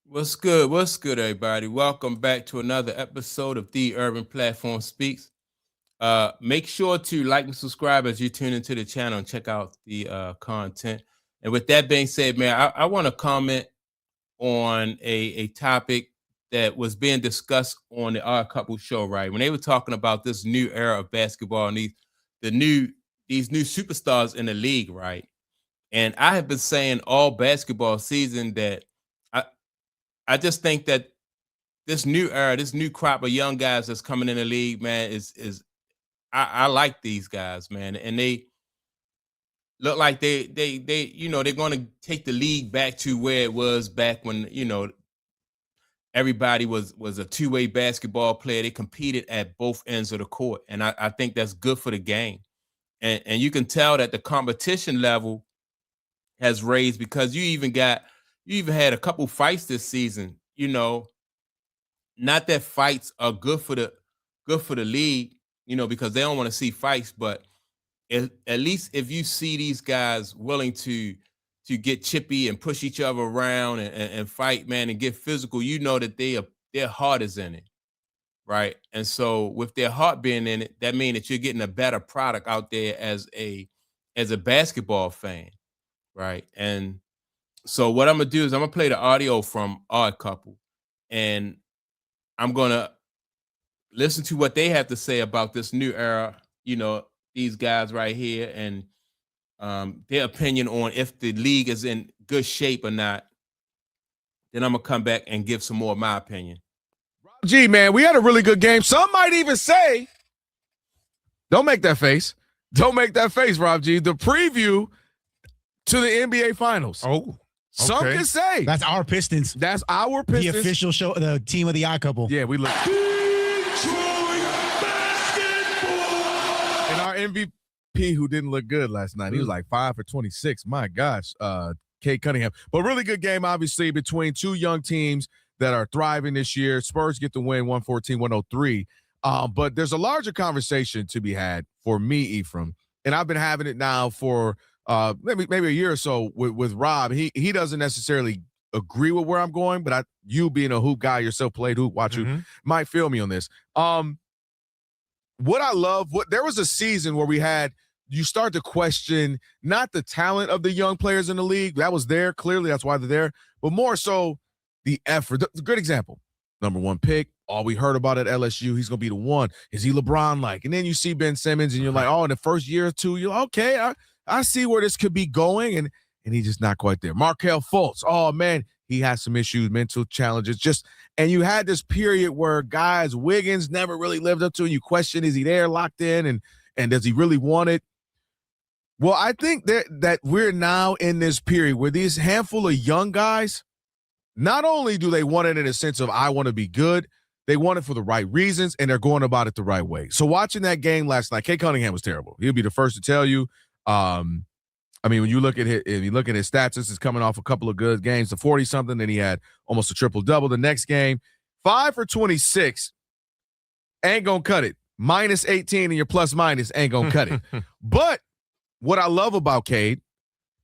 What's good? What's good, everybody? Welcome back to another episode of The Urban Platform Speaks. Make sure to like and subscribe as you tune into the channel and check out the content. And with that being said, man, I want to comment on a topic that was being discussed on the Odd Couple show, right? When they were talking about this new era of basketball and these new superstars in the league, right? And I have been saying all basketball season that I I just think that this new era, this new crop of young guys that's coming in the league, man, is I like these guys, man, and they look like they're going to take the league back to where it was back when everybody was a two-way basketball player. They competed at both ends of the court, and I think that's good for the game. And you can tell that the competition level has raised because you even had a couple fights this season. Not that fights are good for the league, because they don't want to see fights, but at least if you see these guys willing to get chippy and push each other around and fight, man, and get physical, you know that their heart is in it, right? And so with their heart being in it, that means that you're getting a better product out there as a basketball fan, right? And so what I'm gonna do is I'm gonna play the audio from Odd Couple, and I'm gonna listen to what they have to say about this new era, these guys right here, and their opinion on if the league is in good shape or not. Then I'm gonna come back and give some more of my opinion. Gee, man, we had a really good game. Some might even say, don't make that face. Don't make that face, Rob G. The preview to the NBA Finals. Oh, some can say. That's our Pistons. That's our Pistons. The official show, the team of the Odd Couple. Yeah, we look. Detroit basketball. And our MVP, who didn't look good last night, he was like 5 for 26. My gosh, Cade Cunningham. But really good game, obviously, between two young teams that are thriving this year. Spurs get the win 114-103. But there's a larger conversation to be had for me, Ephraim. And I've been having it now for maybe a year or so with Rob. He doesn't necessarily agree with where I'm going, but you being a hoop guy yourself, played hoop, watch hoop, might feel me on this. What I love, there was a season where you start to question not the talent of the young players in the league. That was there. Clearly, that's why they're there. But more so the effort. The good example, number one pick, all we heard about at LSU, he's going to be the one. Is he LeBron-like? And then you see Ben Simmons, and you're like, oh, in the first year or two, you're like, okay, I see where this could be going, and he's just not quite there. Markelle Fultz, oh, man, he has some issues, mental challenges. And you had this period where guys, Wiggins never really lived up to it. You question, is he there locked in, and does he really want it? Well, I think that we're now in this period where these handful of young guys, not only do they want it in a sense of I want to be good, they want it for the right reasons, and they're going about it the right way. So watching that game last night, Cade Cunningham was terrible. He'll be the first to tell you. When you look at his stats, this is coming off a couple of good games, the 40-something, then he had almost a triple-double the next game. 5 for 26 ain't going to cut it. Minus 18 and your plus-minus ain't going to cut it. But what I love about Cade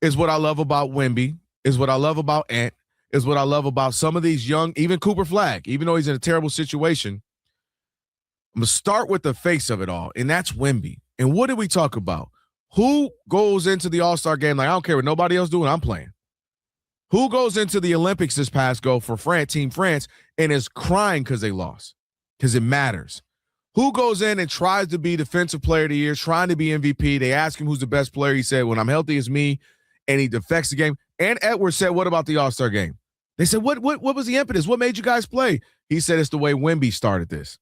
is what I love about Wemby, is what I love about Ant, is what I love about some of these young, even Cooper Flagg, even though he's in a terrible situation. I'm going to start with the face of it all, and that's Wemby. And what did we talk about? Who goes into the All-Star game like, I don't care what nobody else doing, I'm playing? Who goes into the Olympics this past go for Team France and is crying because they lost? Because it matters. Who goes in and tries to be Defensive Player of the Year, trying to be MVP? They ask him who's the best player. He said, when I'm healthy, it's me, and he defects the game. And Edwards said, what about the All-Star game? They said, what was the impetus? What made you guys play? He said, it's the way Wemby started this.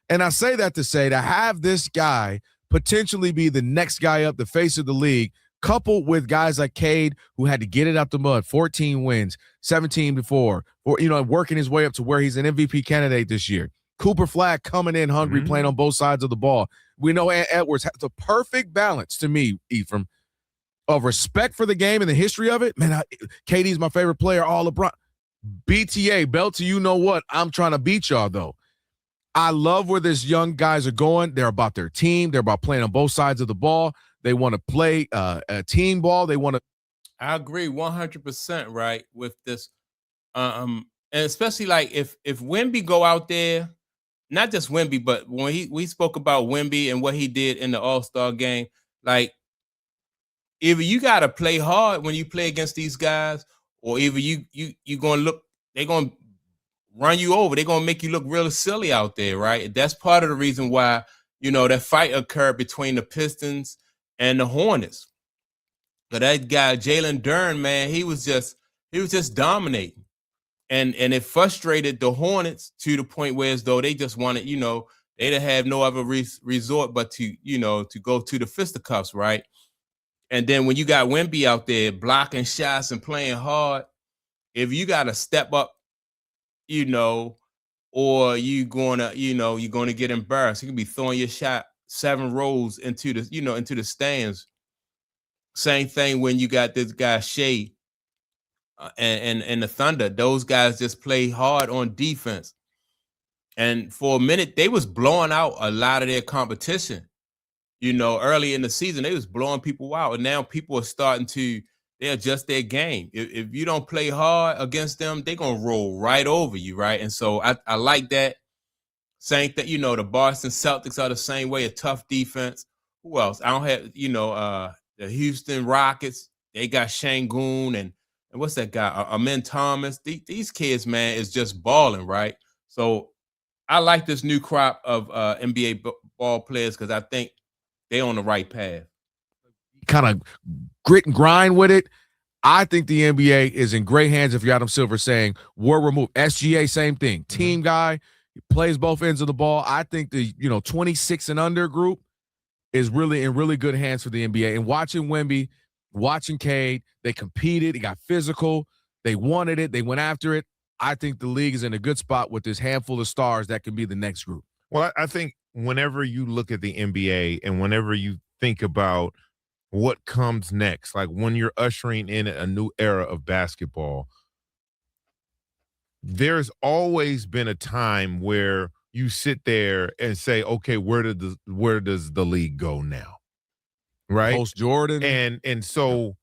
And I say that to say to have this guy potentially be the next guy up, the face of the league, coupled with guys like Cade, who had to get it out the mud, 14 wins, 17 before, or, working his way up to where he's an MVP candidate this year. Cooper Flagg coming in hungry, playing on both sides of the ball. We know Edwards has the perfect balance, to me, Ephraim, of respect for the game and the history of it. Man, KD's my favorite player, all LeBron. BTA, belt to you know what. I'm trying to beat y'all, though. I love where these young guys are going. They're about their team. They're about playing on both sides of the ball. They want to play a team ball. They want to. I agree 100%, right, with this. And and especially like if Wemby go out there, not just Wemby, but when we spoke about Wemby and what he did in the All-Star game, like either you got to play hard when you play against these guys, or either you gonna look, they're gonna run you over, they're gonna make you look really silly out there, right? That's part of the reason why that fight occurred between the Pistons and the Hornets. But that guy Jalen Duren, man, he was just dominating. And it frustrated the Hornets to the point where as though they just wanted, they'd have no other resort but to go to the fisticuffs, right? And then when you got Wemby out there blocking shots and playing hard, if you got to step up, or you're gonna get embarrassed. You can be throwing your shot 7 rows into the stands. Same thing when you got this guy Shea. And the Thunder, those guys just play hard on defense. And for a minute, they was blowing out a lot of their competition. Early in the season, they was blowing people out. And now people are starting to, they adjust their game. If you don't play hard against them, they're going to roll right over you, right? And so I like that. Same thing, the Boston Celtics are the same way, a tough defense. Who else? I don't have, the Houston Rockets, they got Şengün and what's that guy? Amin Thomas. These kids, man, is just balling, right? So I like this new crop of NBA ball players because I think they're on the right path. Kind of grit and grind with it. I think the NBA is in great hands if you're Adam Silver saying, we're removed. SGA, same thing. Mm-hmm. Team guy, he plays both ends of the ball. I think the 26 and under group is really in really good hands for the NBA. And watching Wemby, watching Cade, they competed, it got physical, they wanted it, they went after it. I think the league is in a good spot with this handful of stars that can be the next group. Well, I think whenever you look at the NBA and whenever you think about what comes next, like when you're ushering in a new era of basketball, there's always been a time where you sit there and say, okay, where does the league go now? Right? Post Jordan. And so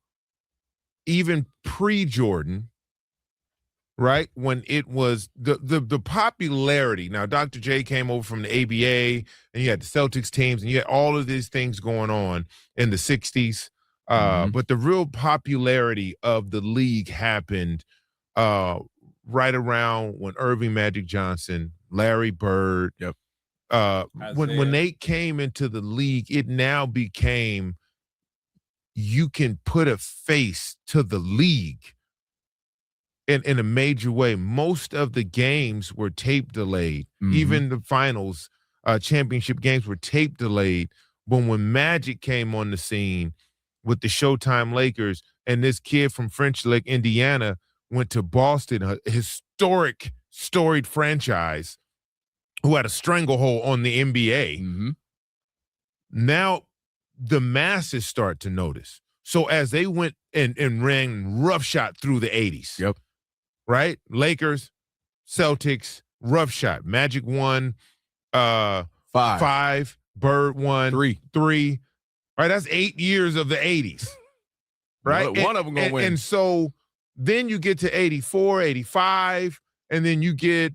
even pre-Jordan, right, when it was the popularity. Now, Dr. J came over from the ABA, and you had the Celtics teams, and you had all of these things going on in the 60s. But the real popularity of the league happened right around when Irving Magic Johnson, Larry Bird, when they came into the league, it now became you can put a face to the league in a major way. Most of the games were tape delayed. Even the finals, championship games were tape delayed. But when Magic came on the scene with the Showtime Lakers, and this kid from French Lick, Indiana, went to Boston, a historic, storied franchise who had a stranglehold on the NBA. Now the masses start to notice. So as they went and ran roughshod through the 80s, right? Lakers, Celtics, roughshod. Magic won 5, Bird won 3. Right, that's 8 years of the 80s. Right? One of them gonna win. And so then you get to 84, 85, and then you get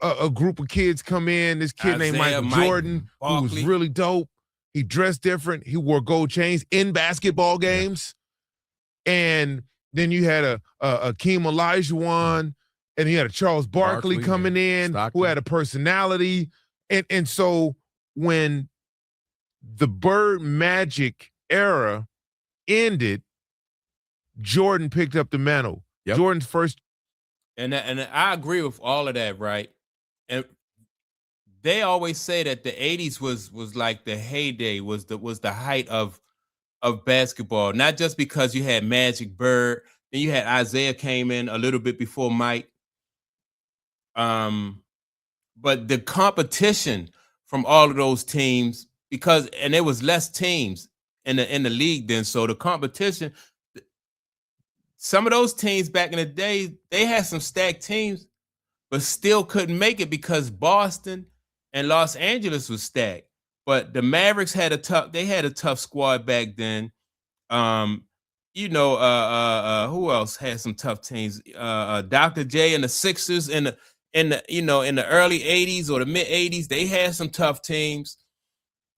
a group of kids come in. This kid named Michael Jordan, who was really dope. He dressed different. He wore gold chains in basketball games. And then you had a Akeem Olajuwon, and he had a Charles Barkley coming in, Stockton, who had a personality. And so when the Bird Magic era ended, Jordan picked up the mantle. Jordan's first. And I agree with all of that, right? And they always say that the 80s was like the heyday, was the height of basketball. Not just because you had Magic, Bird, then you had Isaiah came in a little bit before Mike. But the competition from all of those teams, and there was less teams in the league then, so the competition, some of those teams back in the day, they had some stacked teams, but still couldn't make it because Boston and Los Angeles was stacked. But the Mavericks had a tough squad back then. you know, who else had some tough teams? Dr. J and the Sixers in the you know, in the early 80s or the mid 80s, they had some tough teams.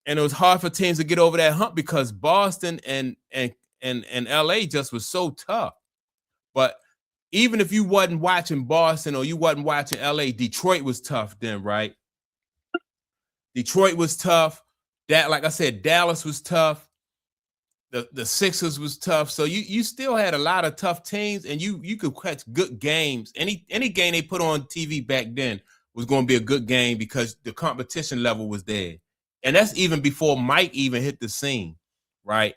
And it was hard for teams to get over that hump because Boston and LA just was so tough. But even if you wasn't watching Boston or you wasn't watching LA, Detroit was tough then, right? Detroit was tough. That, like I said, Dallas was tough. The Sixers was tough. So you still had a lot of tough teams, and you could catch good games. Any game they put on TV back then was going to be a good game because the competition level was there. And that's even before Mike even hit the scene, right?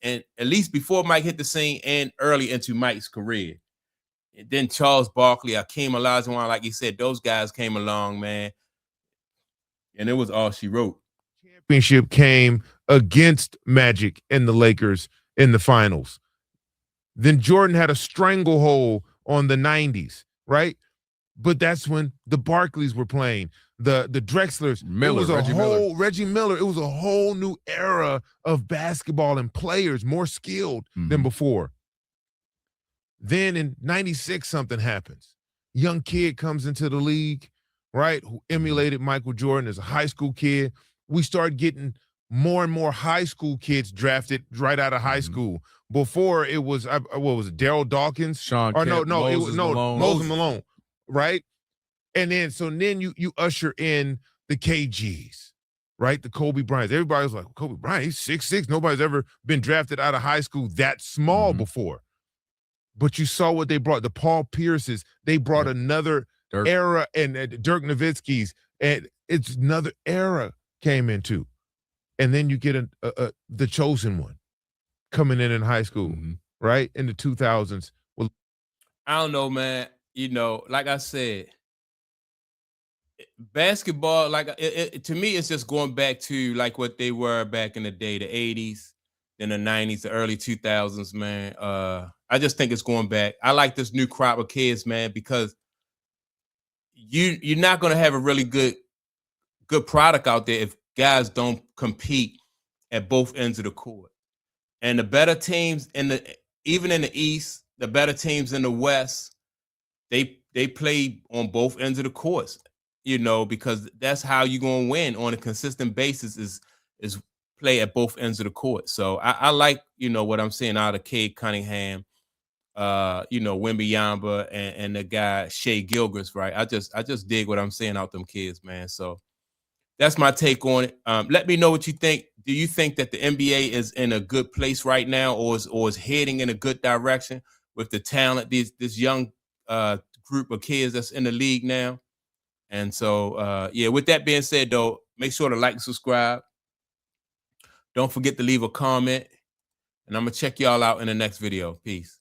And at least before Mike hit the scene and early into Mike's career. And then Charles Barkley, Akeem Olajuwon, like you said, those guys came along, man. And it was all she wrote. Championship came against Magic and the Lakers in the finals. Then Jordan had a stranglehold on the 90s, right? But that's when the Barkleys were playing, the Drexlers. Miller, it was Reggie Miller. It was a whole new era of basketball and players more skilled than before. Then in 96, something happens. Young kid comes into the league, right, who emulated Michael Jordan as a high school kid. We start getting more and more high school kids drafted right out of high school. Before it was, what was it, Daryl Dawkins? Moses Malone, right? And then, then you usher in the KGs, right? The Kobe Bryants. Everybody was like, Kobe Bryant, he's 6'6". Nobody's ever been drafted out of high school that small before. But you saw what they brought. The Paul Pierces, they brought another era, and Dirk Nowitzki's, and it's another era came into. And then you get the chosen one coming in high school, right? In the 2000s. Well, I don't know, man. You know, like I said, basketball, like to me, it's just going back to like what they were back in the day, the 80s, then the 90s, the early 2000s, man. I just think it's going back. I like this new crop of kids, man, because you're not going to have a really good product out there if guys don't compete at both ends of the court. And the better teams even in the East, the better teams in the West, they play on both ends of the courts, you know, because that's how you're going to win on a consistent basis is play at both ends of the court. So I like, you know, what I'm seeing out of Cade Cunningham, you know, Wembanyama and the guy Shea Gilgeous, right? I just dig what I'm seeing out them kids, man. So that's my take on it. Let me know what you think. Do you think that the NBA is in a good place right now, or is heading in a good direction with the talent, this young group of kids that's in the league now? And so, yeah, with that being said, though, make sure to like and subscribe. Don't forget to leave a comment. And I'm going to check y'all out in the next video. Peace.